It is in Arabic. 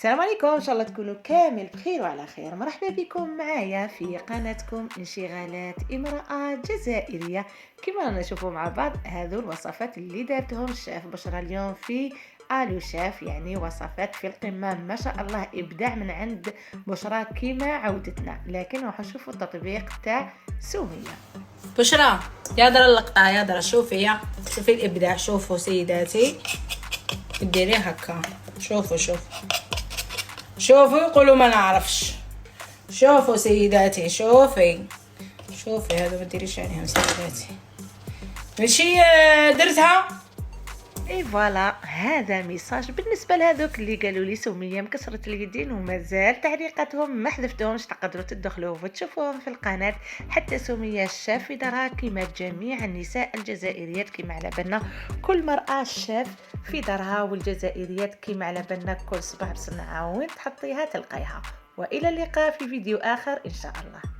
السلام عليكم، ان شاء الله تكونوا كامل بخير وعلى خير. مرحبا بكم معايا في قناتكم انشغالات امرأة جزائرية. كما رانا نشوفوا مع بعض هذو الوصفات اللي دارتهم الشيف بشرى اليوم في الو شيف، يعني وصفات في القمة ما شاء الله، ابداع من عند بشرى كما عودتنا. لكن راح نشوفوا التطبيق تاع سمية. بشرى يا درا اللقطة، يا درا شوفي الإبداع. شوفوا سيداتي ديري هكا، شوفوا يقولوا ما نعرفش. شوفوا سيداتي، شوفي هذا ما ديريش عليهم سيداتي، ماشي درتها. اي فوالا، هذا ميساج بالنسبه لهذوك اللي قالوا لي سميه مكسره اليدين ومازال تعليقاتهم ما حذفتهمش. تقدروا تدخلوا وتشوفوهم في القناه. حتى سميه الشاف في دارها كما جميع النساء الجزائريات، كما على بالنا كل مراه شاف في دارها، والجزائريات كما على بالنا كل صباح بصنعها وين تحطيها تلقيها. والى اللقاء في فيديو اخر ان شاء الله.